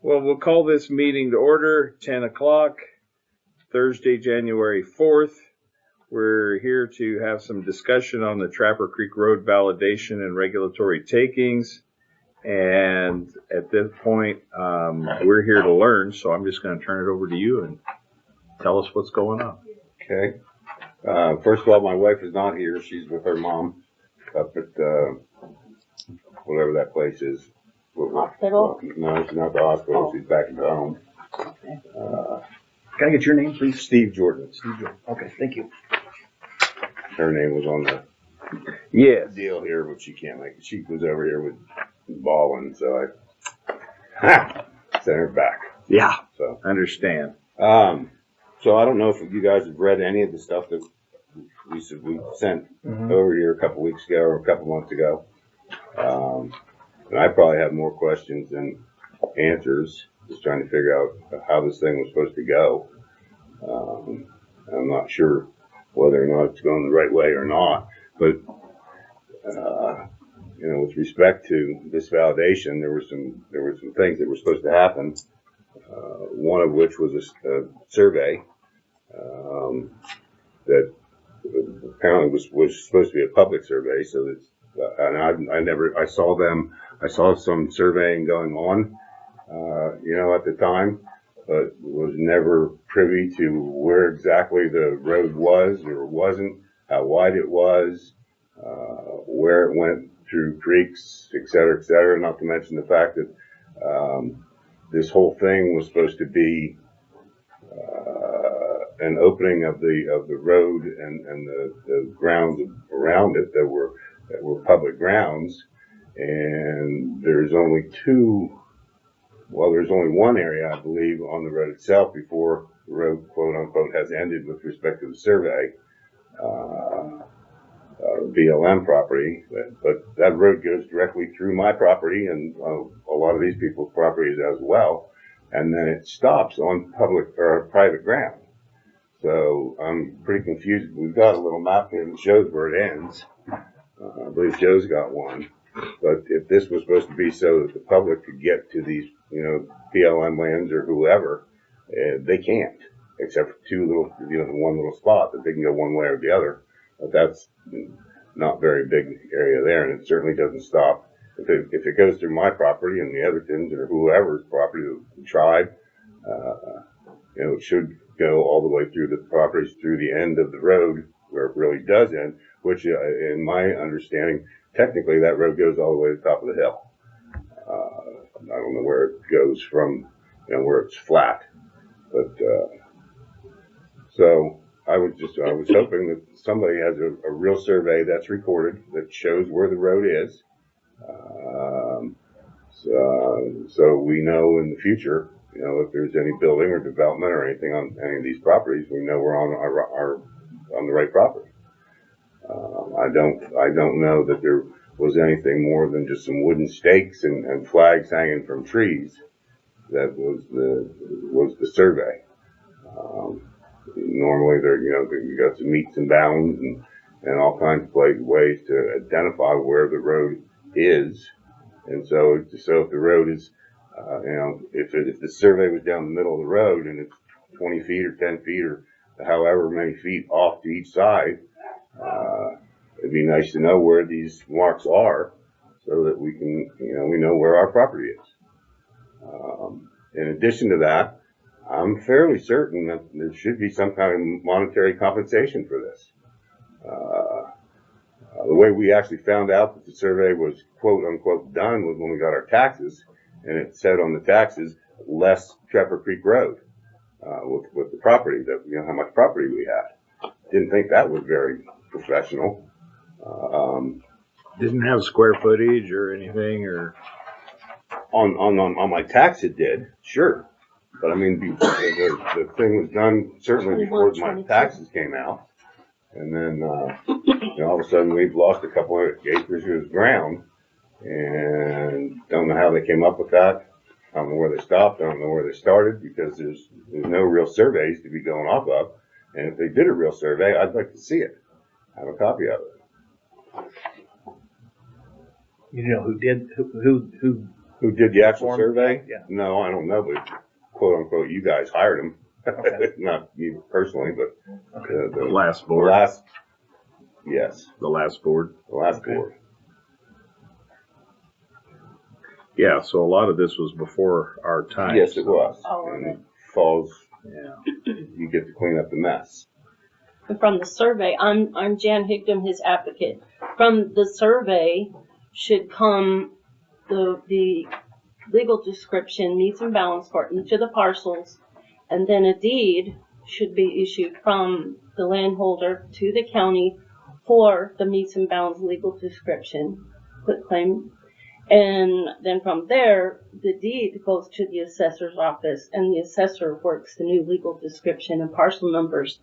Well, we'll call this meeting to order, 10 o'clock, Thursday, January 4th. We're here to have some discussion on the Trapper Creek Road validation and regulatory takings. And at this point, we're here to learn, so I'm just going to turn it over to you and tell us what's going on. Okay. First of all, my wife is not here. She's with her mom up at whatever that place is. Hospital? No, she's not at the hospital. She's back at home. Can I get your name, please? Steve Jordan. Steve Jordan. Okay, thank you. Her name was on the deal here, but she can't make it. She was over here with Baldwin, so I sent her back. Yeah. So understand. So I don't know if you guys have read any of the stuff that we sent over here a couple weeks ago or a couple months ago. And I probably have more questions than answers, just trying to figure out how this thing was supposed to go. I'm not sure whether or not it's going the right way or not, but, with respect to this validation, there were some things that were supposed to happen. One of which was a survey, that apparently was supposed to be a public survey, so that, and I saw some surveying going on, at the time, but was never privy to where exactly the road was or wasn't, how wide it was, where it went through creeks, et cetera, not to mention the fact that, this whole thing was supposed to be, an opening of the road and the grounds around it that were public grounds, and there's only one area, I believe, on the road itself before the road, quote unquote, has ended with respect to the survey, BLM property, but that road goes directly through my property and a lot of these people's properties as well, and then it stops on public or private ground. So I'm pretty confused. We've got a little map here that shows where it ends. I believe Joe's got one. But if this was supposed to be so that the public could get to these, BLM lands or whoever, they can't, except for one little spot that they can go one way or the other. But that's not very big area there, and it certainly doesn't stop. If it goes through my property and the Ethertons or whoever's property, the tribe, it should go all the way through the properties through the end of the road where it really does end, which, in my understanding, technically that road goes all the way to the top of the hill. I don't know where it goes from, where it's flat, but, so I was hoping that somebody has a real survey that's recorded that shows where the road is. So we know in the future, if there's any building or development or anything on any of these properties, we know we're on the right property. I don't know that there was anything more than just some wooden stakes and flags hanging from trees. That was the survey. Normally you got some meets and bounds and all kinds of ways to identify where the road is. And so if the road is, if the survey was down the middle of the road and it's 20 feet or 10 feet or however many feet off to each side, it'd be nice to know where these marks are so that we can, we know where our property is. In addition to that, I'm fairly certain that there should be some kind of monetary compensation for this. The way we actually found out that the survey was quote unquote done was when we got our taxes, and it said on the taxes less Trapper Creek Road with the property that how much property we had. Didn't think that was very professional. Didn't have square footage or anything, or on my tax it did, sure, but I mean the thing was done certainly before my taxes came out. And then, all of a sudden we've lost a couple of acres of ground and don't know how they came up with that. I don't know where they stopped. I don't know where they started because there's no real surveys to be going off of. And if they did a real survey, I'd like to see it. I have a copy of it. You know who Who did the actual Form? survey? Yeah. No, I don't know, but quote unquote, you guys hired him. Okay. Not you personally, but The last the board. last, yes, The last board. the last Okay. board. Yeah, so a lot of this was before our time. Yes, it was. Oh, And okay. falls, Yeah. you get to clean up the mess. From the survey, I'm Jan Higdon, his advocate. From the survey should come the legal description, needs and bounds for each of the parcels, and then a deed should be issued from the landholder to the county for the meets and bounds legal description, quitclaim. And then from there, the deed goes to the assessor's office, and the assessor works the new legal description and parcel numbers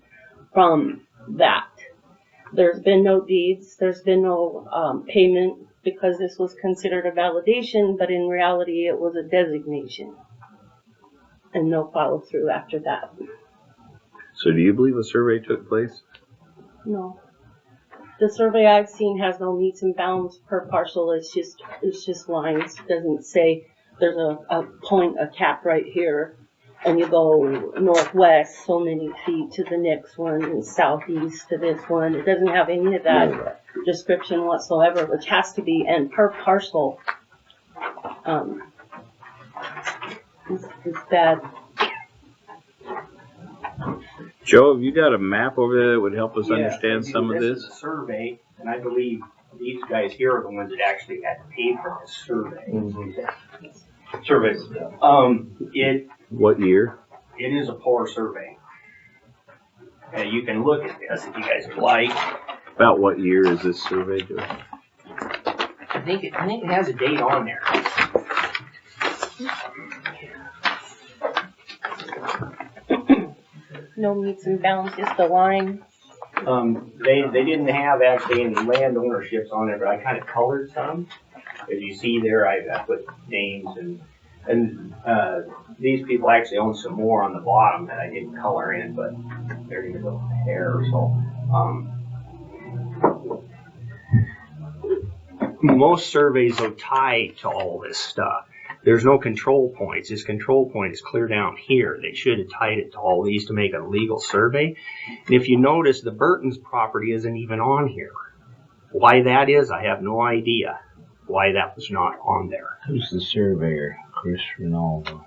from that. There's been no deeds, there's been no payment, because this was considered a validation, but in reality it was a designation. And no follow through after that. So do you believe a survey took place? No. The survey I've seen has no meets and bounds per parcel, it's just lines. It doesn't say there's a point, a cap right here, and you go northwest so many feet to the next one, and southeast to this one. It doesn't have any of that description whatsoever, which has to be, and per parcel, is bad. Joe, have you got a map over there that would help us Yes, understand I do. some of This this? is a survey, and I believe these guys here are the ones that actually had to pay for this survey. Surveys. What year? It is a poor survey. You can look at this if you guys would like. About what year is this survey, Joe? I think it has a date on there. No meets and bounds, just a line. They didn't have actually any land ownerships on it, but I kind of colored some. As you see there, I put names and these people actually own some more on the bottom that I didn't color in, but they're gonna go there. So most surveys will tie to all this stuff. There's no control points. This control point is clear down here. They should have tied it to all these to make a legal survey. And if you notice, the Burton's property isn't even on here. Why that is, I have no idea why that was not on there. Who's the surveyor? Chris Ronaldo.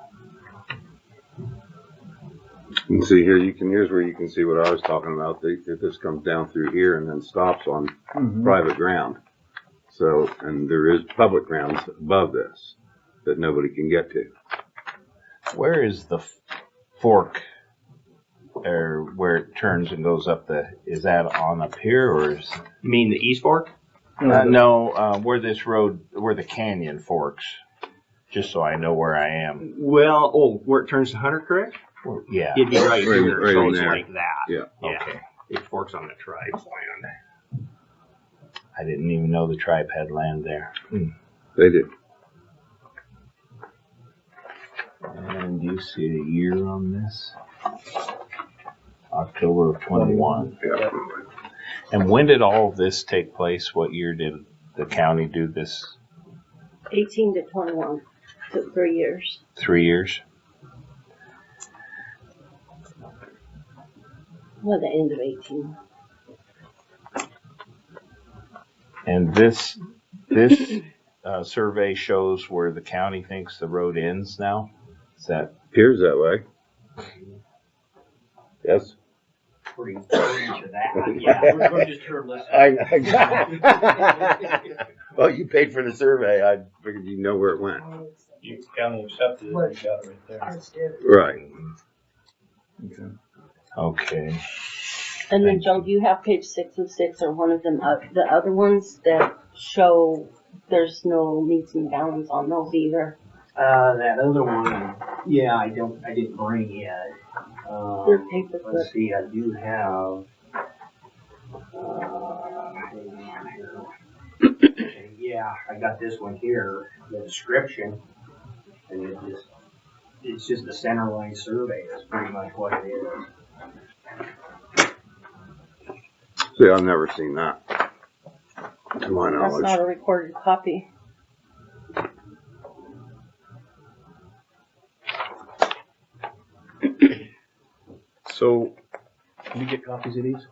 And see here, here's where you can see what I was talking about. This comes down through here and then stops on private ground. So, and there is public grounds above this that nobody can get to. Where is the fork, or where it turns and goes up is that on up here, or is? You mean the East Fork? No, where this road, where the canyon forks, just so I know where I am. Well, where it turns to Hunter Creek? Yeah. It'd be right Right- here, right so in it's there. like that. Yeah. Okay. It forks on the tribe's land. I didn't even know the tribe had land there. They did. And do you see the year on this? October of 21. Yeah. And when did all of this take place? What year did the county do this? 18 to 21, took 3 years. 3 years? Well, the end of 18. And this survey shows where the county thinks the road ends now? Is that? Appears that way. Yes. Pretty into that. Yeah, we're just here listening. Well, you paid for the survey. I figured you know where it went. You county accepted it, you got it right there. Right. Okay. And then, Joe, do you have page 6 of 6 or one of them, the other ones that show there's no meets and bounds on those either? That other one, yeah, I didn't bring yet. They're paper clip. Let's see, I do have, hang on here. Okay, yeah, I got this one here, the description, and it's just the center line survey, that's pretty much what it is. See, I've never seen that. To my That's knowledge. not a recorded copy. So, Can we get copies of these?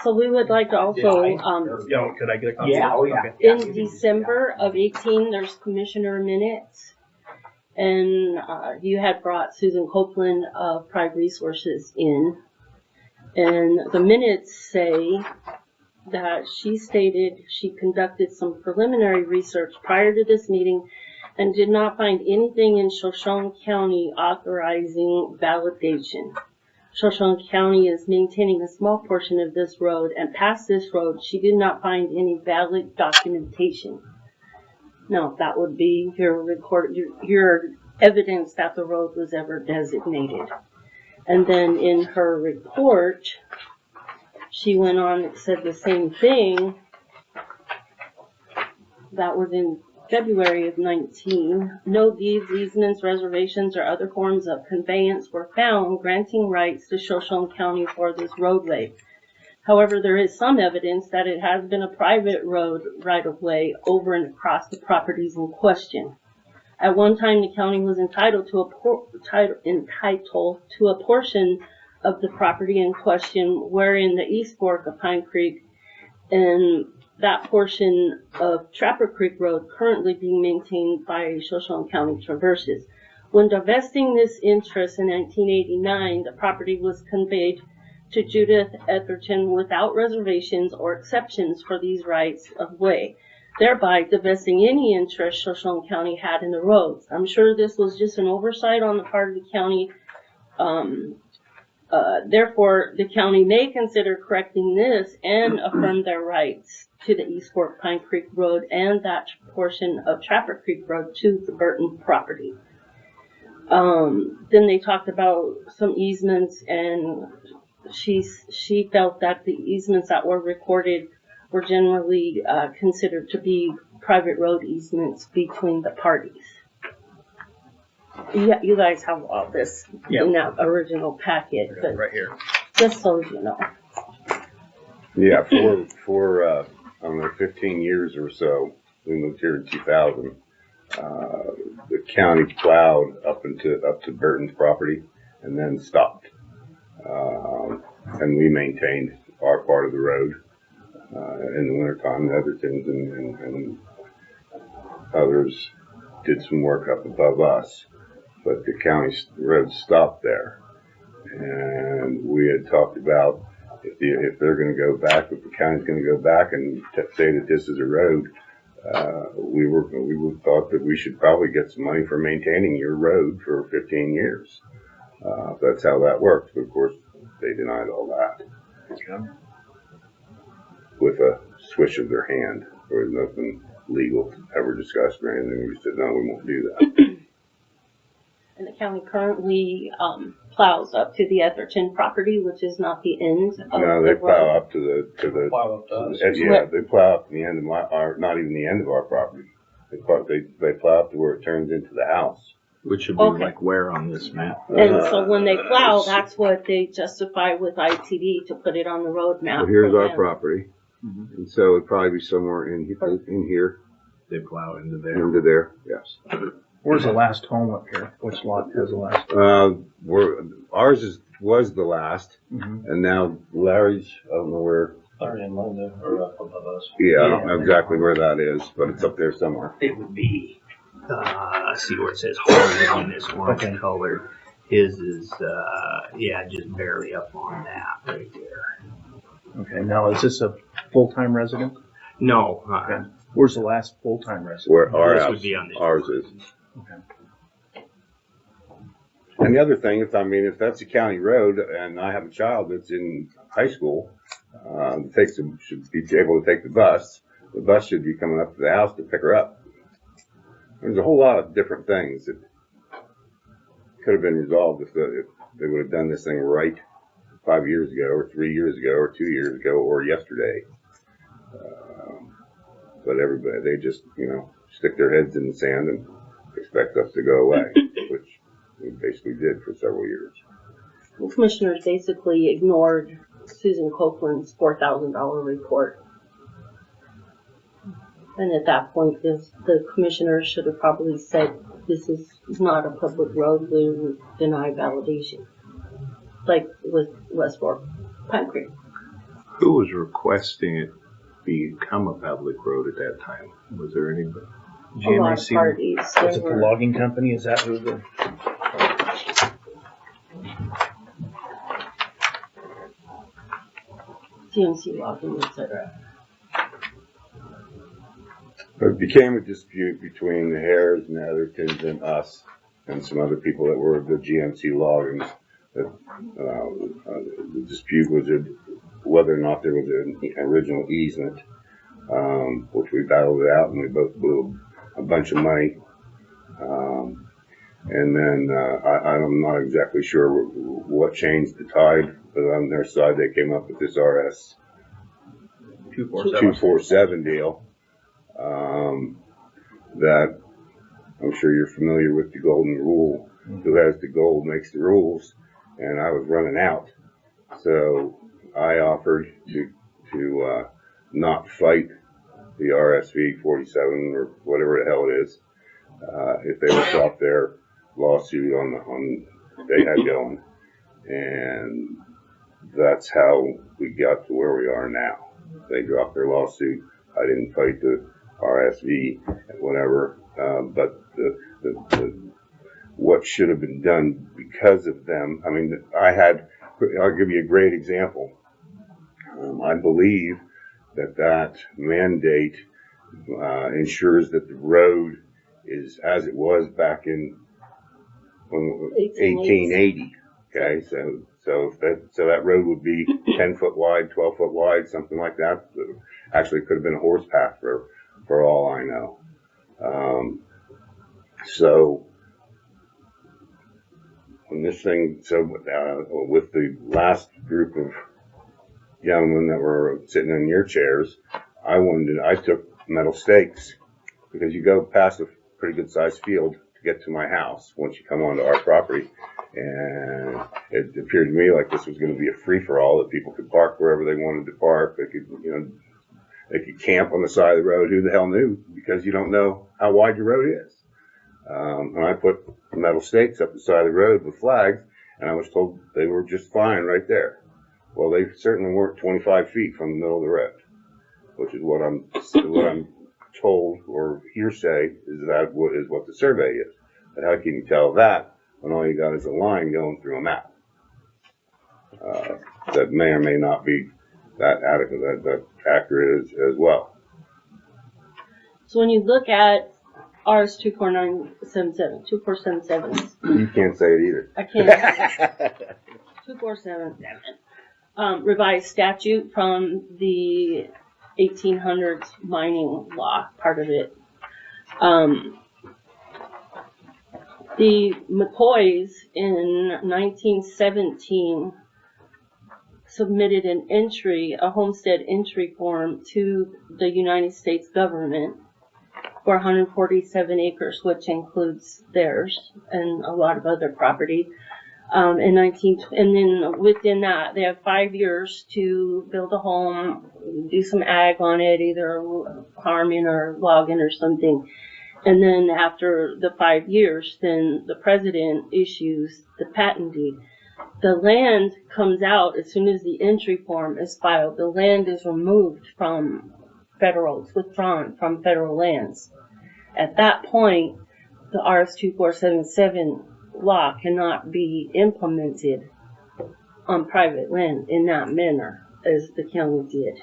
So we would like to also, Yeah, could I get a copy? Yeah, oh, yeah. Okay. in December of 18, there's commissioner minutes. And you had brought Susan Copeland of Pride Resources in. And the minutes say that she stated she conducted some preliminary research prior to this meeting and did not find anything in Shoshone County authorizing validation. Shoshone County is maintaining a small portion of this road, and past this road, she did not find any valid documentation. Now, that would be your evidence that the road was ever designated. And then in her report, she went on and said the same thing. That was in February of 19. No deeds, easements, reservations, or other forms of conveyance were found granting rights to Shoshone County for this roadway. However, there is some evidence that it has been a private road right-of-way over and across the properties in question. At one time, the county was entitled to a portion of the property in question, wherein the East Fork of Pine Creek and that portion of Trapper Creek Road currently being maintained by Shoshone County Traverses. When divesting this interest in 1989, the property was conveyed to Judith Etherton without reservations or exceptions for these rights of way, thereby divesting any interest Shoshone County had in the roads. I'm sure this was just an oversight on the part of the county. Therefore, the county may consider correcting this and affirm their rights to the East Fork Pine Creek Road and that portion of Trapper Creek Road to the Burton property. Then they talked about some easements, and she felt that the easements that were recorded were generally considered to be private road easements between the parties. You guys have all this in that original packet, but Right here. just so you know. Yeah, for I don't know, 15 years or so, we moved here in 2000. The county plowed up to Burton's property and then stopped. And we maintained our part of the road in the wintertime. The Ethertons and others did some work up above us, but the county road stopped there. And we had talked about if they're going to go back, if the county's going to go back and say that this is a road, we thought that we should probably get some money for maintaining your road for 15 years. That's how that works. But of course, they denied all that with a swish of their hand. There was nothing legal ever discussed or anything. We said, no, we won't do that. And the county currently plows up to the Etherton property, which is not the end of No, they the plow road. up to the Plow up to us. yeah, they plow up to the end of not even the end of our property. They plow up to where it turns into the house. Which should be Okay. like where on this map? And so when they plow, that's what they justify with ITD to put it on the road map. So here's for our them. property, and so it'd probably be somewhere in here, They plow into there. into there. Yes. Where's the last home up here? Which lot has the last? Ours was the last, Mhm. and now Larry's. I don't know where. Larry and Linda are up above us. Yeah, I don't know exactly where that is, but it's up there somewhere. It would be, see where it says Harlan in this orange Okay. color. His is, just barely up on that right there. Okay, now is this a full-time resident? No, Okay. Where's the last full-time resident? Where our this house, would be on this. ours is. Okay. And the other thing is, I mean, if that's a county road and I have a child that's in high school, should be able to take the bus should be coming up to the house to pick her up. There's a whole lot of different things that could have been resolved if they would have done this thing right 5 years ago, or 3 years ago, or 2 years ago, or yesterday. But everybody, they just, stick their heads in the sand and expect us to go away, which we basically did for several years. The commissioners basically ignored Susan Copeland's $4,000 report. And at that point, the commissioners should have probably said, this is not a public road, we would deny validation. like with West Fork, Pine Creek. Who was requesting it become a public road at that time? Was there anybody? A lot of parties. Is There it the were, logging company? Is that who the? GMC logging, etc. It became a dispute between the Hares and the Ethertons and us and some other people that were the GMC logging. The dispute was whether or not there was an original easement, which we battled it out and we both blew a bunch of money. And then I'm not exactly sure what changed the tide, but on their side they came up with this RS 247 deal. That I'm sure you're familiar with the golden rule. Who has the gold makes the rules, and I was running out, so I offered to not fight the RSV 47 or whatever the hell it is if they would drop their lawsuit on they had going, and that's how we got to where we are now. They dropped their lawsuit. I didn't fight the RSV and whatever, but the what should have been done because of them. I mean, I'll give you a great example. I believe that mandate ensures that the road is as it was back in 1880. Okay, so that road would be 10 foot wide, 12 foot wide, something like that. Actually, it could have been a horse path for all I know. So when this thing, with the last group of gentlemen that were sitting in your chairs, I took metal stakes because you go past a pretty good sized field to get to my house once you come onto our property. And it appeared to me like this was going to be a free for all, that people could park wherever they wanted to park. They could camp on the side of the road. Who the hell knew? Because you don't know how wide your road is. And I put metal stakes up the side of the road with flags, and I was told they were just fine right there. Well, they certainly weren't 25 feet from the middle of the road, which is what I'm told, or hearsay is what the survey is. But how can you tell that when all you got is a line going through a map? That may or may not be that adequate, that accurate as well. So when you look at RS 24977, 2477. You can't say it either. I can't. 2477. Revised statute from the 1800s mining law, part of it. The McCoys in 1917 submitted a homestead entry form to the United States government for 147 acres, which includes theirs and a lot of other property. And then within that, they have 5 years to build a home, do some ag on it, either farming or logging or something. And then after the 5 years, then the president issues the patent deed. The land comes out as soon as the entry form is filed. The land is removed from it's withdrawn from federal lands. At that point, the RS 2477 law cannot be implemented on private land in that manner as the county did.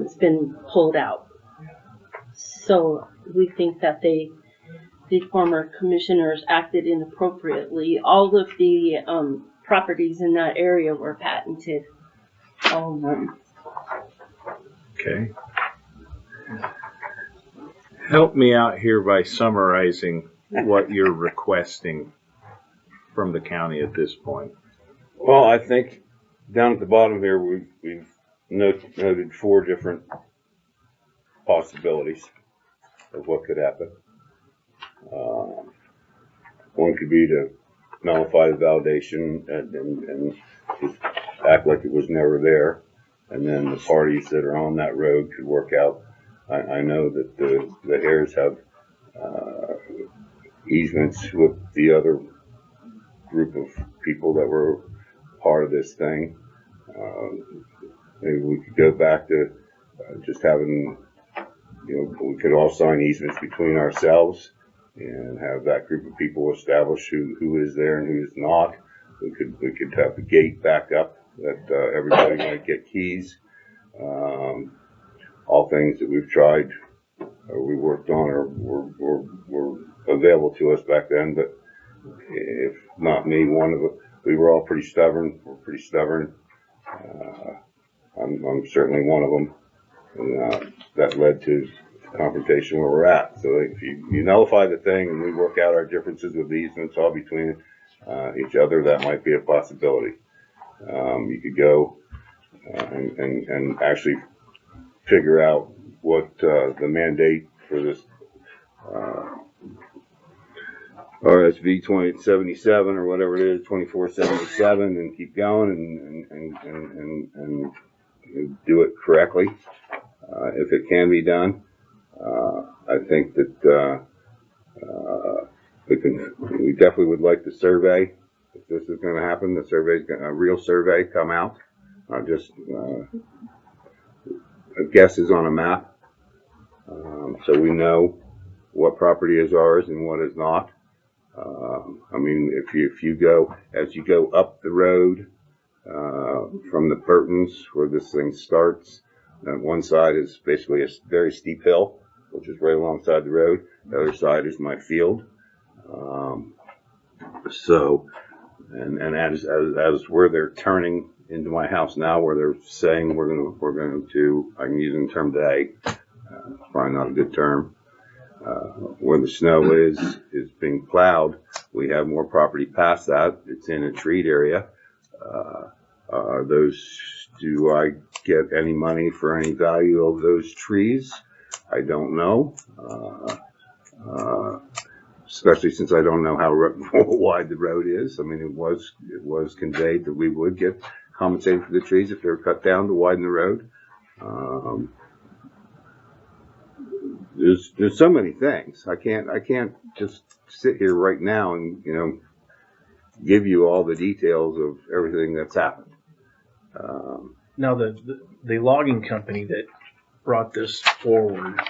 It's been pulled out. So we think that the former commissioners acted inappropriately. All of the properties in that area were patented. All of them. Okay. Help me out here by summarizing what you're requesting from the county at this point. Well, I think down at the bottom here, we've noted 4 different possibilities of what could happen. One could be to nullify the validation and just act like it was never there, and then the parties that are on that road could work out. I know that the Hares have easements with the other group of people that were part of this thing. Maybe we could go back to just having, we could all sign easements between ourselves and have that group of people establish who is there and who is not. We could have the gate back up that everybody might get keys. All things that we've tried or we worked on or were available to us back then, but if not me, we were all pretty stubborn. We're pretty stubborn. I'm certainly one of them, and that led to confrontation where we're at. So if you nullify the thing and we work out our differences with the easements all between each other, that might be a possibility. You could go and actually figure out what the mandate for this RSV 2077 or whatever it is, 2477, and keep going and do it correctly if it can be done. I think that we definitely would like the survey. If this is going to happen, the survey's a real survey come out, not just guesses on a map. So we know what property is ours and what is not. I mean, if you go, as you go up the road from the Burtons where this thing starts, one side is basically a very steep hill, which is right alongside the road. The other side is my field. And as where they're turning into my house now, where they're saying we're going to, I'm using the term they, probably not a good term. Where the snow is being plowed, we have more property past that. It's in a treat area. Do I get any money for any value of those trees? I don't know. Especially since I don't know how wide the road is. I mean, it was conveyed that we would get compensated for the trees if they were cut down to widen the road. There's so many things. I can't just sit here right now and give you all the details of everything that's happened. Now the logging company that brought this forward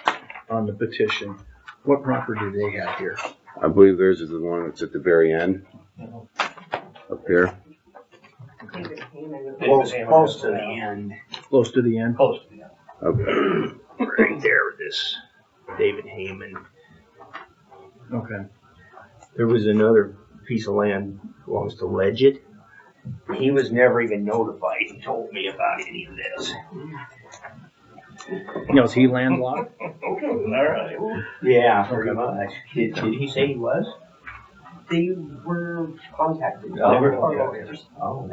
on the petition, what property do they have here? I believe theirs is the one that's at the very end up here. Close to the end. Close to the end? Close to the end. Okay. Right there with this David Heyman. Okay. There was another piece of land belongs to Legit. He was never even notified. He told me about any of this. Is he landlocked? All right. Yeah, pretty much. Did he say he was? They were contacted. Oh, They were okay. Oh,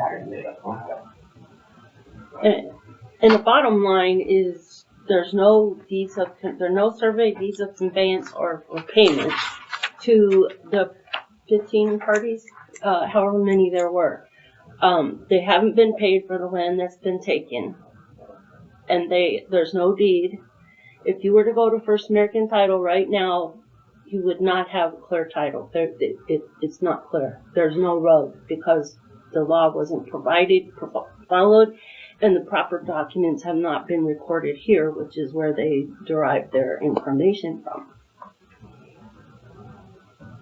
And the bottom line is there's no survey, deeds of conveyance or payment to the 15 parties, however many there were. They haven't been paid for the land that's been taken, and there's no deed. If you were to go to First American Title right now, you would not have a clear title. It's not clear. There's no road because the law wasn't followed, and the proper documents have not been recorded here, which is where they derive their information from.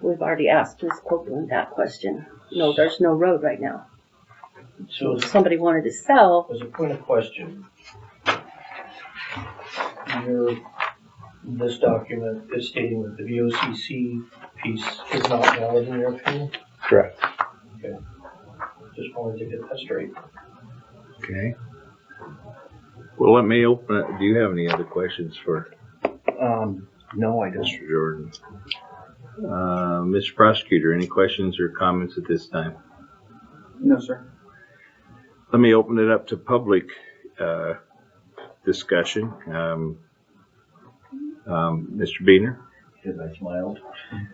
We've already asked Ms. Copeland that question. No, there's no road right now. So If somebody wanted to sell, as a point of question, this document is stating that the VOCC piece is not valid in your opinion? Correct. Okay. Just wanted to get that straight. Okay. Well, let me open it. Do you have any other questions for No, I don't. Mr. Jordan? Mr. Prosecutor, any questions or comments at this time? No, sir. Let me open it up to public discussion. Mr. Beener? Because I smiled.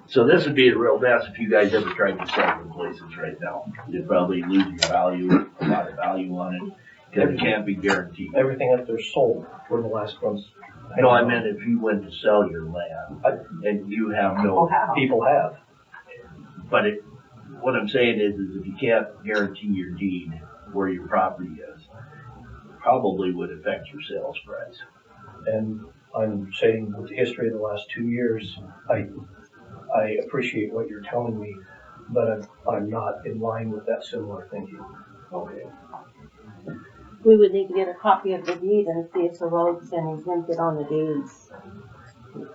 So this would be the real best if you guys ever tried to sell them places right now. You'd probably lose your value, a lot of value on it, because it can't be guaranteed. Everything up there sold for the last ones. No, I meant if you went to sell your land and you have no, People have. but what I'm saying is if you can't guarantee your deed where your property is, probably would affect your sales price. And I'm saying with the history of the last 2 years, I appreciate what you're telling me, but I'm not in line with that similar thinking. Okay. We would need to get a copy of the deed and see if the road's been exempted on the deeds.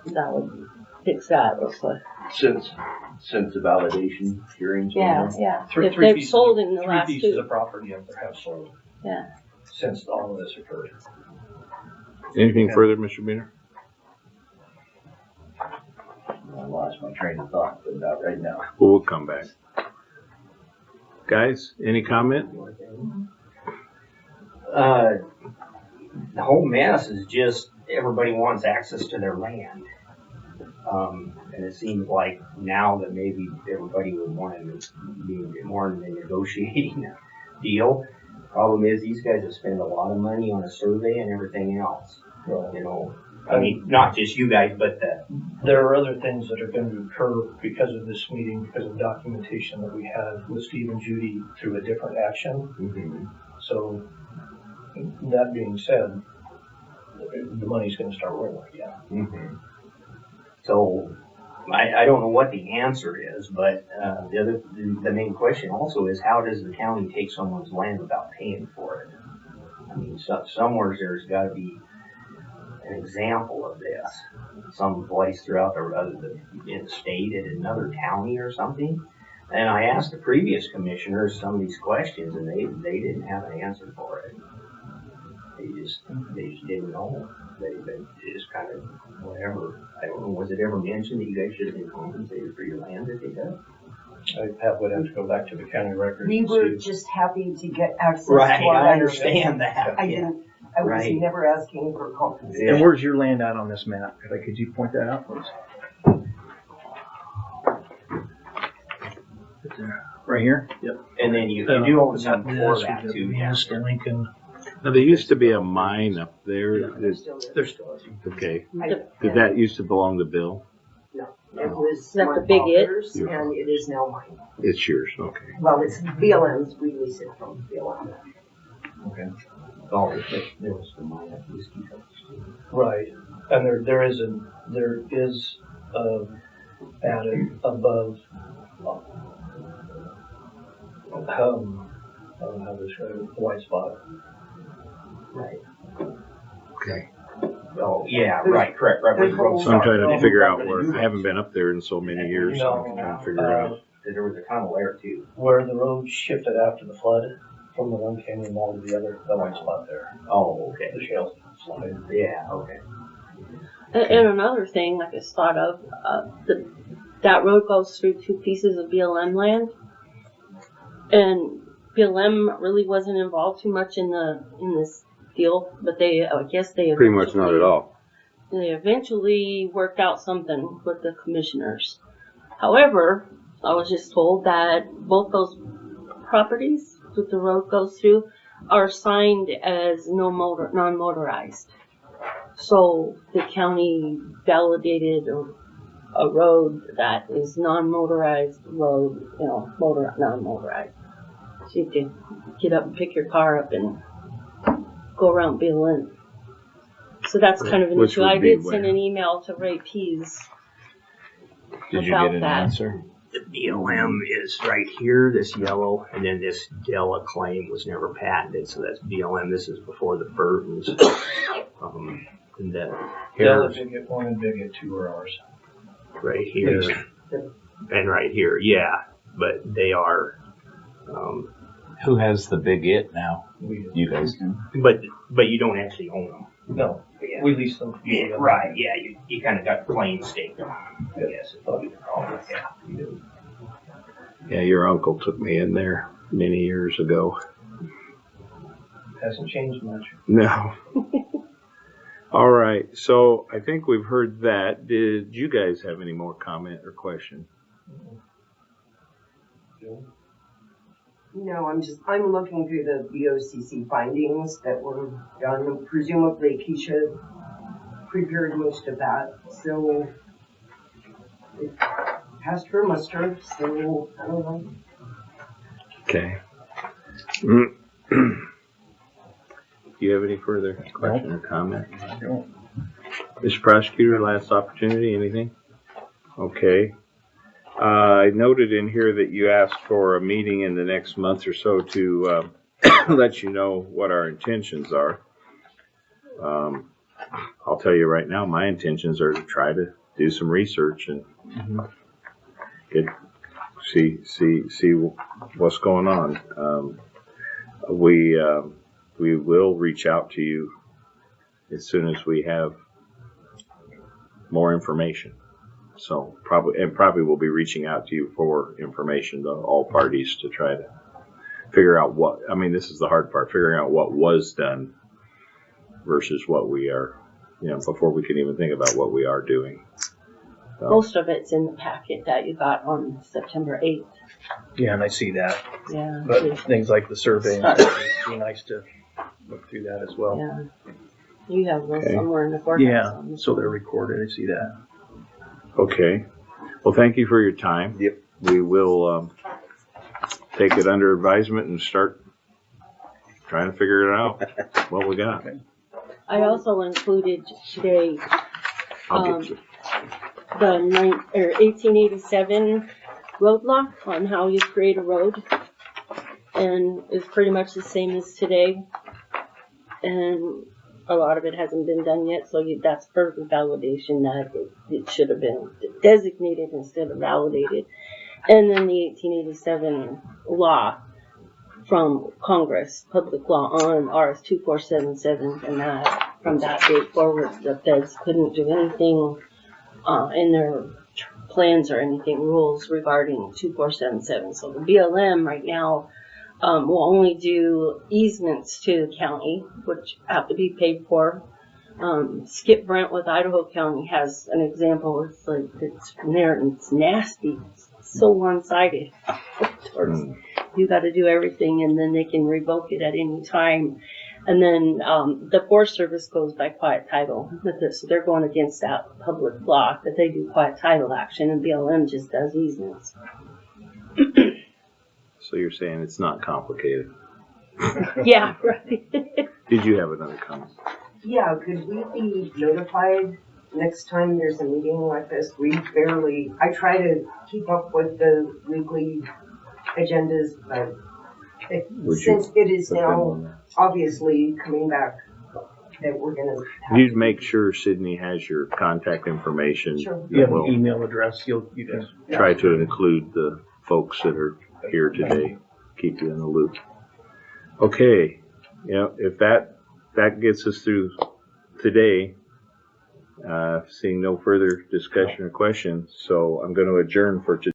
That would fix that real quick. Since the validation hearings. Yeah, yeah. Three If they've pieces sold of- in the three last pieces two. of property up there have sold. Yeah. Since all of this occurred. Anything further, Mr. Beener? I lost my train of thought, but not right now. We'll come back. Guys, any comment? The whole mess is just everybody wants access to their land. And it seems like now that maybe everybody would want to be more in the negotiating deal. Problem is, these guys have spent a lot of money on a survey and everything else. You know, I mean, not just you guys, but There are other things that are going to occur because of this meeting, because of documentation that we had with Steve and Judy through a different action. So, that being said, the money's going to start rolling again. So I don't know what the answer is, but the main question also is, how does the county take someone's land without paying for it? I mean, somewhere there's got to be an example of this, some place throughout in the state, in another county or something. And I asked the previous commissioners some of these questions, and they didn't have an answer for it. They just didn't know. They just kind of whatever. I don't know. Was it ever mentioned that you guys should have been compensated for your land that they got? I would have to go back to the county records. We and were see. just happy to get access Right, to our I land. understand that. I yeah. didn't, I was Right. never asking for compensation. And where's your land out on this map? Could you point that out, please? Right here? And then you do own some before that too. Yeah. Mr. Lincoln. Now, there used to be a mine up there. There's still there. They're still. Okay. The- Did that used to belong to Bill? It was that my the big it? father's, and it is now mine. It's yours, okay. Well, it's BLM's, we lease it from BLM. Oh, there was the mine at Whiskey Hills. Right, and there is added above, I don't know how to describe it, the white spot. Right. Okay. Oh, yeah, right, correct, right where the road So I'm trying to starts. figure out where, I haven't been up there in so many years, so I'm No, trying to figure out. There was a tunnel there too. Where the road shifted after the flood, from the one canyon wall to the other, the white spot there, Oh, okay. the shale slide. Yeah, okay. And another thing I just thought of, that road goes through two pieces of BLM land. And BLM really wasn't involved too much in this deal, but I guess they Pretty much not at all. They eventually worked out something with the commissioners. However, I was just told that both those properties that the road goes through are signed as non-motorized. So the county validated a road that is non-motorized road, non-motorized. So you can get up and pick your car up and go around BLM. So that's kind of an Which issue. would I be did send where? an email to Ray Pease. Did you About get an that. answer? The BLM is right here, this yellow, and then this Della claim was never patented, so that's BLM. This is before the Burtons. And then Della here's Bigot 1 and Bigot 2 are ours. right here, and right here, yeah, but they are, Who has the big it now? We do. You guys do. but you don't actually own them. No, Yeah. we lease them. Yeah, right, yeah, you kind of got claim stake them, I guess. If you call it, yeah. Yeah, your uncle took me in there many years ago. Hasn't changed much. No. All right, so I think we've heard that. Did you guys have any more comment or question? No, I'm looking through the BOCC findings that were done. Presumably Keisha prepared most of that, so it passed her muster, so I don't know. Okay. Do you have any further question or comment? I don't. Mr. Prosecutor, last opportunity, anything? Okay. I noted in here that you asked for a meeting in the next month or so to let you know what our intentions are. I'll tell you right now, my intentions are to try to do some research and see what's going on. We will reach out to you as soon as we have more information. So probably we'll be reaching out to you for information to all parties to try to figure out what, I mean, this is the hard part, figuring out what was done versus what we are, before we can even think about what we are doing. So, Most of it's in the packet that you got on September 8th. Yeah, and I see that. Yeah. But things like the survey and stuff, it'd be nice to look through that as well. Yeah. You have those Okay. somewhere in the courthouse. Yeah, so they're recorded. I see that. okay. Well, thank you for your time. Yep. We will take it under advisement and start trying to figure it out, what we got. I also included today I'll get you. the 1887 road law on how you create a road, and it's pretty much the same as today, and a lot of it hasn't been done yet, so that's further validation that it should have been designated instead of validated. And then the 1887 law from Congress, public law on RS 2477, and that from that date forward, the feds couldn't do anything in their plans or anything, rules regarding 2477. So the BLM right now will only do easements to the county, which have to be paid for. Skip Brent with Idaho County has an example. It's like, it's from there and it's nasty. It's so one-sided. You got to do everything, and then they can revoke it at any time. And then the Forest Service goes by quiet title with this. So they're going against that public law that they do quiet title action, and BLM just does easements. So you're saying it's not complicated. Yeah, right. Did you have another comment? Yeah, could we be notified next time there's a meeting like this? I try to keep up with the weekly agendas, but since it is now obviously coming back that we're gonna have You'd make sure Sydney has your contact information. Sure. You have We'll an email address. You can. try to include the folks that are here today, keep you in the loop. Okay, if that gets us through today, seeing no further discussion or questions, so I'm going to adjourn for today.